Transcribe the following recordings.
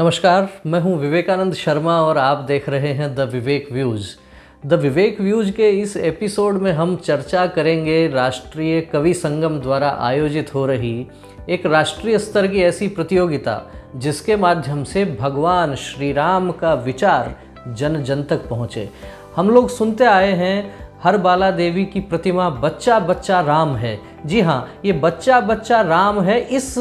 नमस्कार, मैं हूं विवेकानंद शर्मा और आप देख रहे हैं the Vivek views. The Vivek views के इस एपिसोड में हम चर्चा करेंगे राष्ट्रीय कवि संगम द्वारा आयोजित हो रही एक राष्ट्रीय स्तर की ऐसी प्रतियोगिता जिसके माध्यम से भगवान श्री राम का विचार जन जन तक पहुँचे। हम लोग सुनते आए हैं हर बाला देवी की प्रतिमा बच्चा बच्चा राम है। जी हाँ, ये बच्चा बच्चा राम है। इस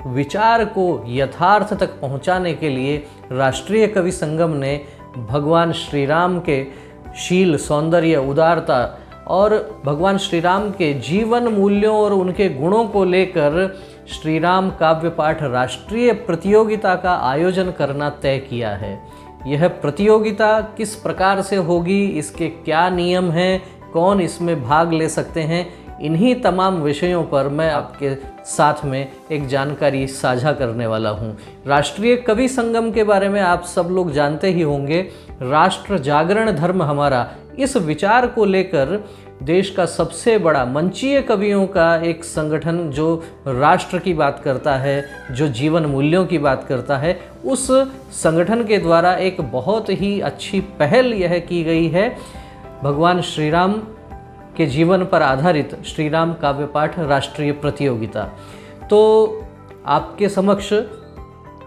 विचार को यथार्थ तक पहुंचाने के लिए राष्ट्रीय कवि संगम ने भगवान श्री राम के शील, सौंदर्य, उदारता और भगवान श्री राम के जीवन मूल्यों और उनके गुणों को लेकर श्री राम काव्य पाठ राष्ट्रीय प्रतियोगिता का आयोजन करना तय किया है। यह प्रतियोगिता किस प्रकार से होगी, इसके क्या नियम हैं, कौन इसमें भाग ले सकते हैं, इन्हीं तमाम विषयों पर मैं आपके साथ में एक जानकारी साझा करने वाला हूँ। राष्ट्रीय कवि संगम के बारे में आप सब लोग जानते ही होंगे। राष्ट्र जागरण धर्म हमारा, इस विचार को लेकर देश का सबसे बड़ा मंचीय कवियों का एक संगठन जो राष्ट्र की बात करता है, जो जीवन मूल्यों की बात करता है, उस संगठन के द्वारा एक बहुत ही अच्छी पहल यह की गई है। भगवान श्री राम के जीवन पर आधारित श्री राम काव्य पाठ राष्ट्रीय प्रतियोगिता। तो आपके समक्ष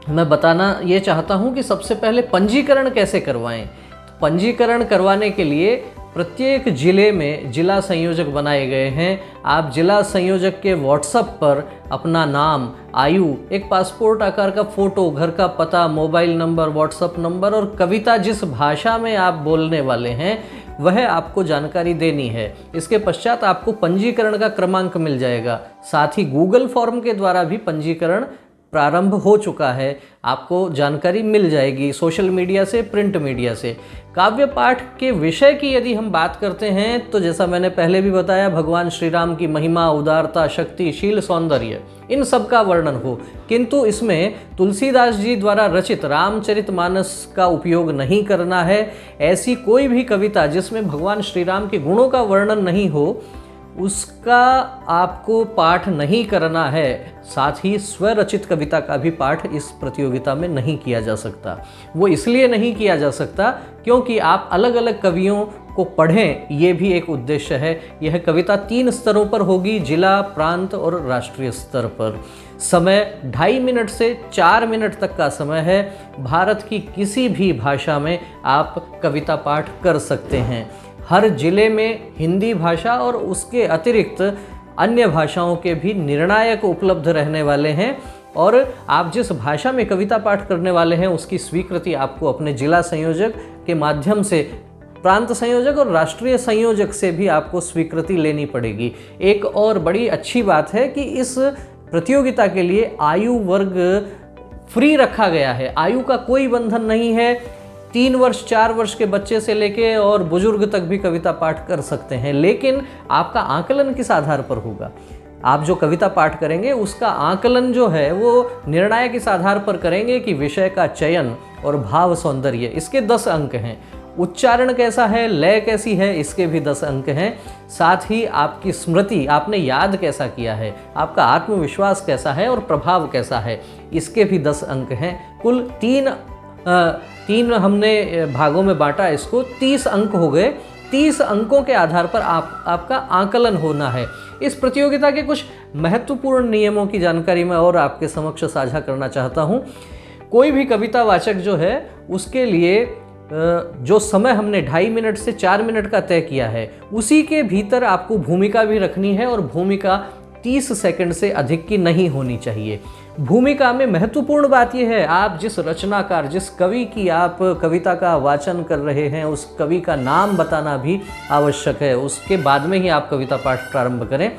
मैं बताना ये चाहता हूँ कि सबसे पहले पंजीकरण कैसे करवाएं। तो पंजीकरण करवाने के लिए प्रत्येक ज़िले में जिला संयोजक बनाए गए हैं। आप जिला संयोजक के व्हाट्सएप पर अपना नाम, आयु, एक पासपोर्ट आकार का फ़ोटो, घर का पता, मोबाइल नंबर, व्हाट्सएप नंबर और कविता जिस भाषा में आप बोलने वाले हैं वह आपको जानकारी देनी है। इसके पश्चात आपको पंजीकरण का क्रमांक मिल जाएगा। साथ ही गूगल फॉर्म के द्वारा भी पंजीकरण प्रारंभ हो चुका है, आपको जानकारी मिल जाएगी सोशल मीडिया से, प्रिंट मीडिया से। काव्य पाठ के विषय की यदि हम बात करते हैं तो जैसा मैंने पहले भी बताया, भगवान श्री राम की महिमा, उदारता, शक्ति, शील, सौंदर्य, इन सब का वर्णन हो। किंतु इसमें तुलसीदास जी द्वारा रचित रामचरितमानस का उपयोग नहीं करना है। ऐसी कोई भी कविता जिसमें भगवान श्री राम के गुणों का वर्णन नहीं हो उसका आपको पाठ नहीं करना है। साथ ही स्वरचित कविता का भी पाठ इस प्रतियोगिता में नहीं किया जा सकता। वो इसलिए नहीं किया जा सकता क्योंकि आप अलग अलग कवियों को पढ़ें, ये भी एक उद्देश्य है। यह कविता 3 स्तरों पर होगी, जिला, प्रांत और राष्ट्रीय स्तर पर। समय 2.5 मिनट से 4 मिनट तक का समय है। भारत की किसी भी भाषा में आप कविता पाठ कर सकते हैं। हर जिले में हिंदी भाषा और उसके अतिरिक्त अन्य भाषाओं के भी निर्णायक उपलब्ध रहने वाले हैं और आप जिस भाषा में कविता पाठ करने वाले हैं उसकी स्वीकृति आपको अपने जिला संयोजक के माध्यम से, प्रांत संयोजक और राष्ट्रीय संयोजक से भी आपको स्वीकृति लेनी पड़ेगी। एक और बड़ी अच्छी बात है कि इस प्रतियोगिता के लिए आयु वर्ग फ्री रखा गया है। आयु का कोई बंधन नहीं है। 3 वर्ष 4 वर्ष के बच्चे से लेके और बुजुर्ग तक भी कविता पाठ कर सकते हैं, लेकिन आपका आकलन किस आधार पर होगा। आप जो कविता पाठ करेंगे उसका आकलन जो है वो निर्णय किस आधार पर करेंगे कि विषय का चयन और भाव, सौंदर्य, इसके 10 अंक हैं। उच्चारण कैसा है, लय कैसी है, इसके भी 10 अंक हैं। साथ ही आपकी स्मृति, आपने याद कैसा किया है, आपका आत्मविश्वास कैसा है और प्रभाव कैसा है, इसके भी 10 अंक हैं। कुल 3 हमने भागों में बांटा इसको, 30 अंक हो गए। 30 अंकों के आधार पर आपका आकलन होना है। इस प्रतियोगिता के कुछ महत्वपूर्ण नियमों की जानकारी मैं और आपके समक्ष साझा करना चाहता हूँ। कोई भी कविता वाचक जो है उसके लिए जो समय हमने 2.5 मिनट से 4 मिनट का तय किया है उसी के भीतर आपको भूमिका भी रखनी है और भूमिका 30 सेकंड से अधिक की नहीं होनी चाहिए। भूमिका में महत्वपूर्ण बात यह है, आप जिस रचनाकार, जिस कवि की आप कविता का वाचन कर रहे हैं उस कवि का नाम बताना भी आवश्यक है। उसके बाद में ही आप कविता पाठ प्रारंभ करें।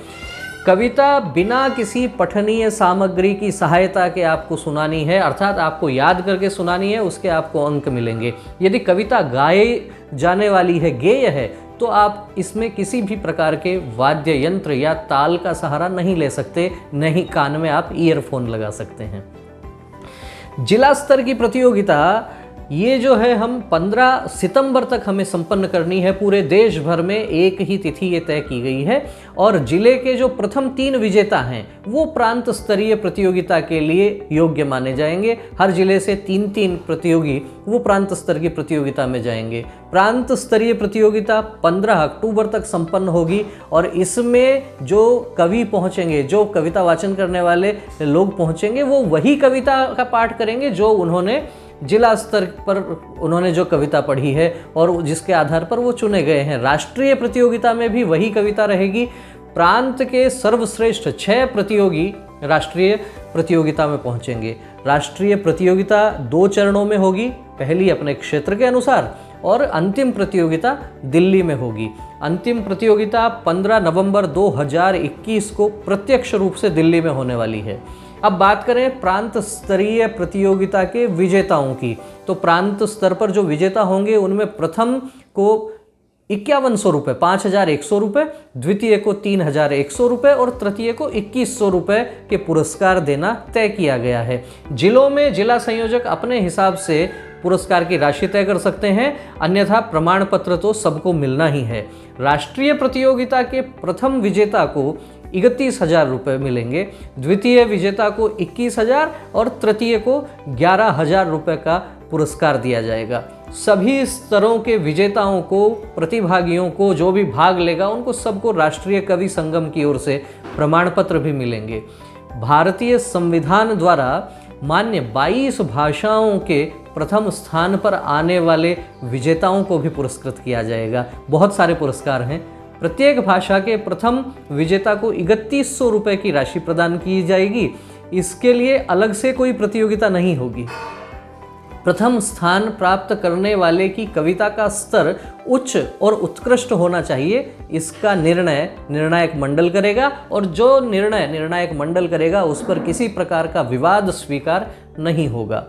कविता बिना किसी पठनीय सामग्री की सहायता के आपको सुनानी है, अर्थात आपको याद करके सुनानी है, उसके आपको अंक मिलेंगे। यदि कविता गाए जाने वाली है, गेय है, तो आप इसमें किसी भी प्रकार के वाद्य यंत्र या ताल का सहारा नहीं ले सकते, नहीं कान में आप ईयरफोन लगा सकते हैं। जिला स्तर की प्रतियोगिता ये जो है हम 15 सितंबर तक हमें संपन्न करनी है। पूरे देश भर में एक ही तिथि ये तय की गई है और जिले के जो प्रथम 3 विजेता हैं वो प्रांत स्तरीय प्रतियोगिता के लिए योग्य माने जाएंगे। हर जिले से 3-3 प्रतियोगी वो प्रांत स्तर की प्रतियोगिता में जाएंगे। प्रांत स्तरीय प्रतियोगिता 15 अक्टूबर तक संपन्न होगी और इसमें जो कवि पहुंचेंगे, जो कविता वाचन करने वाले लोग पहुंचेंगे, वो वही कविता का पाठ करेंगे जो उन्होंने जिला स्तर पर उन्होंने जो कविता पढ़ी है और जिसके आधार पर वो चुने गए हैं। राष्ट्रीय प्रतियोगिता में भी वही कविता रहेगी। प्रांत के सर्वश्रेष्ठ 6 प्रतियोगी राष्ट्रीय प्रतियोगिता में पहुंचेंगे। राष्ट्रीय प्रतियोगिता 2 चरणों में होगी, पहली अपने क्षेत्र के अनुसार और अंतिम प्रतियोगिता दिल्ली में होगी। अंतिम प्रतियोगिता 15 नवंबर 2021 को प्रत्यक्ष रूप से दिल्ली में होने वाली है। अब बात करें प्रांत स्तरीय प्रतियोगिता के विजेताओं की, तो प्रांत स्तर पर जो विजेता होंगे उनमें प्रथम को 5100 रुपये 5100 रुपये, द्वितीय को 3100 रुपये और तृतीय को 2100 रुपये के पुरस्कार देना तय किया गया है। जिलों में जिला संयोजक अपने हिसाब से पुरस्कार की राशि तय कर सकते हैं, अन्यथा प्रमाण पत्र तो सबको मिलना ही है। राष्ट्रीय प्रतियोगिता के प्रथम विजेता को 31,000 रुपये मिलेंगे, द्वितीय विजेता को 21,000 और तृतीय को 11,000 रुपये का पुरस्कार दिया जाएगा। सभी स्तरों के विजेताओं को, प्रतिभागियों को, जो भी भाग लेगा उनको सबको राष्ट्रीय कवि संगम की ओर से प्रमाण पत्र भी मिलेंगे। भारतीय संविधान द्वारा मान्य 22 भाषाओं के प्रथम स्थान पर आने वाले विजेताओं को भी पुरस्कृत किया जाएगा। बहुत सारे पुरस्कार हैं। प्रत्येक भाषा के प्रथम विजेता को 3100 रुपये की राशि प्रदान की जाएगी। इसके लिए अलग से कोई प्रतियोगिता नहीं होगी। प्रथम स्थान प्राप्त करने वाले की कविता का स्तर उच्च और उत्कृष्ट होना चाहिए, इसका निर्णय निर्णायक मंडल करेगा और जो निर्णय निर्णायक मंडल करेगा उस पर किसी प्रकार का विवाद स्वीकार नहीं होगा।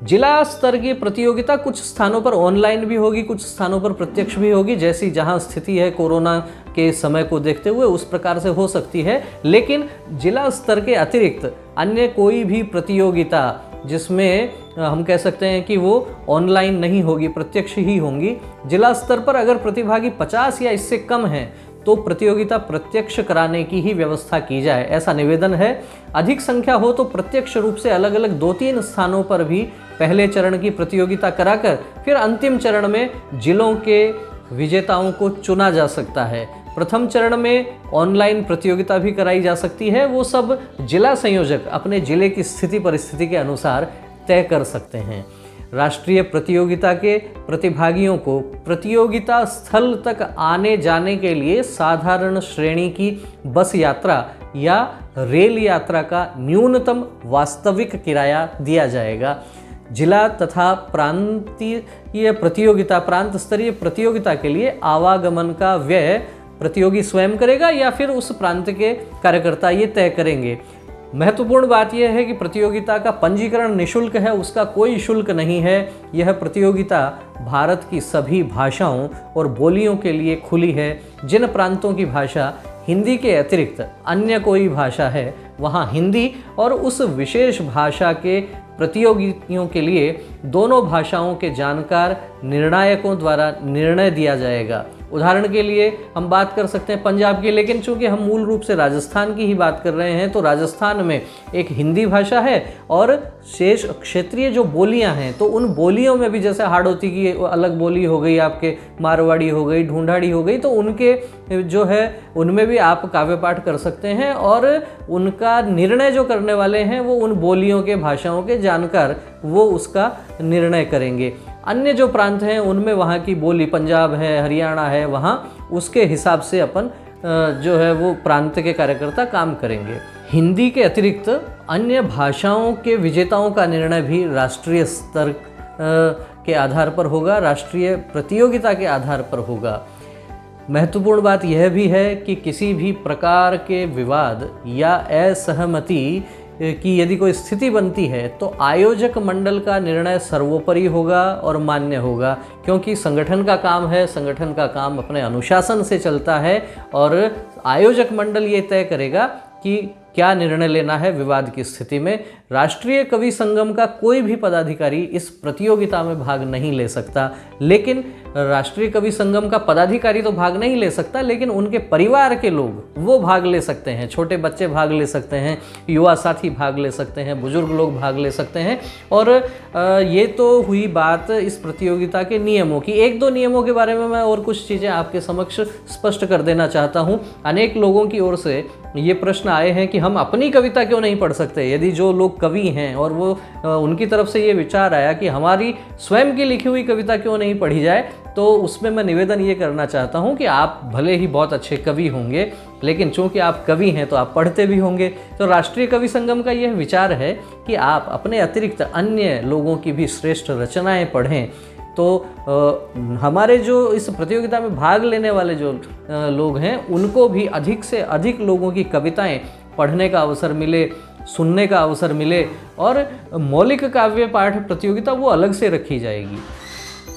जिला स्तर की प्रतियोगिता कुछ स्थानों पर ऑनलाइन भी होगी, कुछ स्थानों पर प्रत्यक्ष भी होगी। जैसी जहां स्थिति है कोरोना के समय को देखते हुए उस प्रकार से हो सकती है, लेकिन जिला स्तर के अतिरिक्त अन्य कोई भी प्रतियोगिता जिसमें हम कह सकते हैं कि वो ऑनलाइन नहीं होगी, प्रत्यक्ष ही होंगी। जिला स्तर पर अगर प्रतिभागी 50 या इससे कम हैं तो प्रतियोगिता प्रत्यक्ष कराने की ही व्यवस्था की जाए, ऐसा निवेदन है। अधिक संख्या हो तो प्रत्यक्ष रूप से अलग अलग 2-3 स्थानों पर भी पहले चरण की प्रतियोगिता कराकर फिर अंतिम चरण में जिलों के विजेताओं को चुना जा सकता है। प्रथम चरण में ऑनलाइन प्रतियोगिता भी कराई जा सकती है, वो सब जिला संयोजक अपने जिले की स्थिति परिस्थिति के अनुसार तय कर सकते हैं। राष्ट्रीय प्रतियोगिता के प्रतिभागियों को प्रतियोगिता स्थल तक आने जाने के लिए साधारण श्रेणी की बस यात्रा या रेल यात्रा का न्यूनतम वास्तविक किराया दिया जाएगा। जिला तथा प्रांतीय प्रतियोगिता, प्रांत स्तरीय प्रतियोगिता के लिए आवागमन का व्यय प्रतियोगी स्वयं करेगा या फिर उस प्रांत के कार्यकर्ता ये तय करेंगे। महत्वपूर्ण बात यह है कि प्रतियोगिता का पंजीकरण निःशुल्क है, उसका कोई शुल्क नहीं है। यह प्रतियोगिता भारत की सभी भाषाओं और बोलियों के लिए खुली है। जिन प्रांतों की भाषा हिंदी के अतिरिक्त अन्य कोई भाषा है वहाँ हिंदी और उस विशेष भाषा के प्रतियोगियों के लिए दोनों भाषाओं के जानकार निर्णायकों द्वारा निर्णय दिया जाएगा। उदाहरण के लिए हम बात कर सकते हैं पंजाब की, लेकिन चूंकि हम मूल रूप से राजस्थान की ही बात कर रहे हैं तो राजस्थान में एक हिंदी भाषा है और शेष क्षेत्रीय जो बोलियां हैं तो उन बोलियों में भी जैसे हाड़ौती की अलग बोली हो गई, आपके मारवाड़ी हो गई, ढूंढाड़ी हो गई, तो उनके जो है उनमें भी आप काव्य पाठ कर सकते हैं और उनका निर्णय जो करने वाले हैं वो उन बोलियों के भाषाओं के जानकार वो उसका निर्णय करेंगे। अन्य जो प्रांत हैं उनमें वहाँ की बोली, पंजाब है, हरियाणा है, वहाँ उसके हिसाब से अपन जो है वो प्रांत के कार्यकर्ता काम करेंगे। हिंदी के अतिरिक्त अन्य भाषाओं के विजेताओं का निर्णय भी राष्ट्रीय स्तर के आधार पर होगा, राष्ट्रीय प्रतियोगिता के आधार पर होगा। महत्वपूर्ण बात यह भी है कि किसी भी प्रकार के विवाद या असहमति कि यदि कोई स्थिति बनती है तो आयोजक मंडल का निर्णय सर्वोपरि होगा और मान्य होगा, क्योंकि संगठन का काम है, संगठन का काम अपने अनुशासन से चलता है और आयोजक मंडल ये तय करेगा कि क्या निर्णय लेना है विवाद की स्थिति में। राष्ट्रीय कवि संगम का कोई भी पदाधिकारी इस प्रतियोगिता में भाग नहीं ले सकता, लेकिन राष्ट्रीय कवि संगम का पदाधिकारी तो भाग नहीं ले सकता, लेकिन उनके परिवार के लोग वो भाग ले सकते हैं। छोटे बच्चे भाग ले सकते हैं, युवा साथी भाग ले सकते हैं, बुजुर्ग लोग भाग ले सकते हैं। और ये तो हुई बात इस प्रतियोगिता के नियमों की। एक दो नियमों के बारे में मैं और कुछ चीज़ें आपके समक्ष स्पष्ट कर देना चाहता हूँ। अनेक लोगों की ओर से ये प्रश्न आए हैं कि हम अपनी कविता क्यों नहीं पढ़ सकते। यदि जो लोग कवि हैं और वो उनकी तरफ से ये विचार आया कि हमारी स्वयं की लिखी हुई कविता क्यों नहीं पढ़ी जाए, तो उसमें मैं निवेदन ये करना चाहता हूँ कि आप भले ही बहुत अच्छे कवि होंगे, लेकिन चूंकि आप कवि हैं तो आप पढ़ते भी होंगे। तो राष्ट्रीय कवि संगम का यह विचार है कि आप अपने अतिरिक्त अन्य लोगों की भी श्रेष्ठ रचनाएं पढ़ें। तो हमारे जो इस प्रतियोगिता में भाग लेने वाले जो लोग हैं, उनको भी अधिक से अधिक लोगों की कविताएं पढ़ने का अवसर मिले, सुनने का अवसर मिले। और मौलिक काव्य पाठ प्रतियोगिता वो अलग से रखी जाएगी।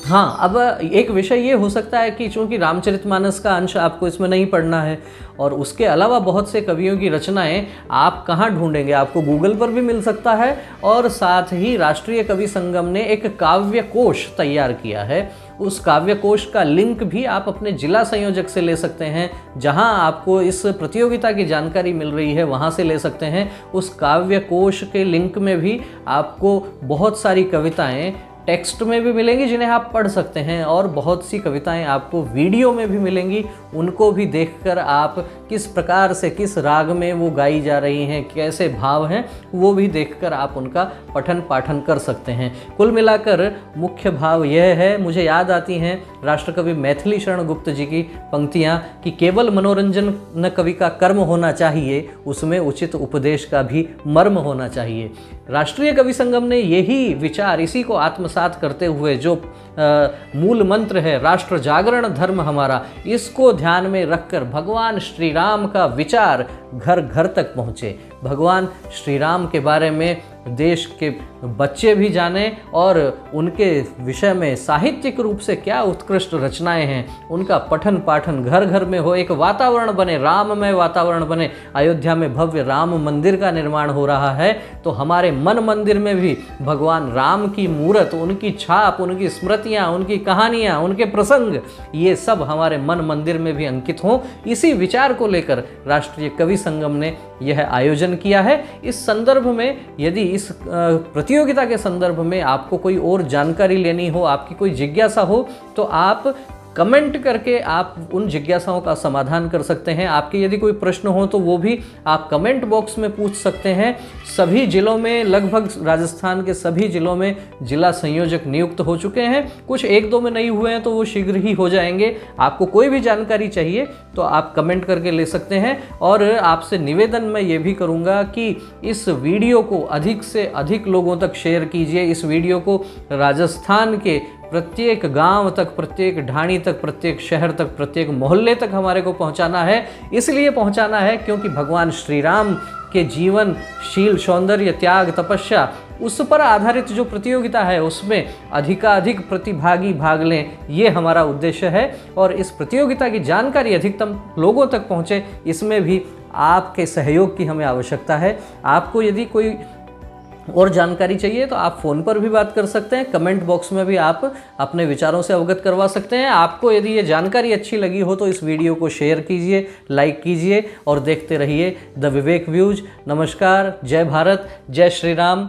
हाँ, अब एक विषय ये हो सकता है कि चूंकि रामचरितमानस का अंश आपको इसमें नहीं पढ़ना है और उसके अलावा बहुत से कवियों की रचनाएं आप कहाँ ढूंढेंगे, आपको गूगल पर भी मिल सकता है। और साथ ही राष्ट्रीय कवि संगम ने एक काव्य कोश तैयार किया है। उस काव्य कोश का लिंक भी आप अपने जिला संयोजक से ले सकते हैं। जहां आपको इस प्रतियोगिता की जानकारी मिल रही है वहां से ले सकते हैं। उस काव्य कोश के लिंक में भी आपको बहुत सारी कविताएं टेक्स्ट में भी मिलेंगी जिन्हें आप पढ़ सकते हैं, और बहुत सी कविताएं आपको वीडियो में भी मिलेंगी। उनको भी देखकर आप किस प्रकार से, किस राग में वो गाई जा रही हैं, कैसे भाव हैं, वो भी देखकर आप उनका पठन पाठन कर सकते हैं। कुल मिलाकर मुख्य भाव यह है, मुझे याद आती हैं राष्ट्रकवि मैथिली शरण गुप्त जी की पंक्तियाँ कि केवल मनोरंजन न कवि का कर्म होना चाहिए, उसमें उचित उपदेश का भी मर्म होना चाहिए। राष्ट्रीय कवि संगम ने यही विचार, इसी को आत्मसात करते हुए जो मूल मंत्र है राष्ट्र जागरण धर्म हमारा, इसको ध्यान में रखकर भगवान श्री राम का विचार घर घर तक पहुँचे। भगवान श्री राम के बारे में देश के बच्चे भी जानें और उनके विषय में साहित्यिक रूप से क्या उत्कृष्ट रचनाएं हैं, उनका पठन पाठन घर घर में हो, एक वातावरण बने, राममय वातावरण बने। अयोध्या में भव्य राम मंदिर का निर्माण हो रहा है, तो हमारे मन मंदिर में भी भगवान राम की मूरत, उनकी छाप, उनकी स्मृतियाँ, उनकी कहानियाँ, उनके प्रसंग, ये सब हमारे मन मंदिर में भी अंकित हों। इसी विचार को लेकर राष्ट्रीय कवि संगम ने यह आयोजन किया है। इस संदर्भ में, यदि इस प्रतियोगिता के संदर्भ में आपको कोई और जानकारी लेनी हो, आपकी कोई जिज्ञासा हो, तो आप कमेंट करके आप उन जिज्ञासाओं का समाधान कर सकते हैं। आपके यदि कोई प्रश्न हो तो वो भी आप कमेंट बॉक्स में पूछ सकते हैं। सभी जिलों में, लगभग राजस्थान के सभी जिलों में जिला संयोजक नियुक्त हो चुके हैं। कुछ एक दो में नहीं हुए हैं तो वो शीघ्र ही हो जाएंगे। आपको कोई भी जानकारी चाहिए तो आप कमेंट करके ले सकते हैं। और आपसे निवेदन मैं ये भी करूँगा कि इस वीडियो को अधिक से अधिक लोगों तक शेयर कीजिए। इस वीडियो को राजस्थान के प्रत्येक गांव तक, प्रत्येक ढाणी तक, प्रत्येक शहर तक, प्रत्येक मोहल्ले तक हमारे को पहुंचाना है। इसलिए पहुंचाना है क्योंकि भगवान श्री राम के जीवन, शील, सौंदर्य, त्याग, तपस्या, उस पर आधारित जो प्रतियोगिता है उसमें अधिकाधिक प्रतिभागी भाग लें, ये हमारा उद्देश्य है। और इस प्रतियोगिता की जानकारी अधिकतम लोगों तक पहुंचे, इसमें भी आपके सहयोग की हमें आवश्यकता है। आपको यदि कोई और जानकारी चाहिए तो आप फ़ोन पर भी बात कर सकते हैं। कमेंट बॉक्स में भी आप अपने विचारों से अवगत करवा सकते हैं। आपको यदि ये जानकारी अच्छी लगी हो तो इस वीडियो को शेयर कीजिए, लाइक कीजिए और देखते रहिए द विवेक व्यूज। नमस्कार, जय भारत, जय श्री राम।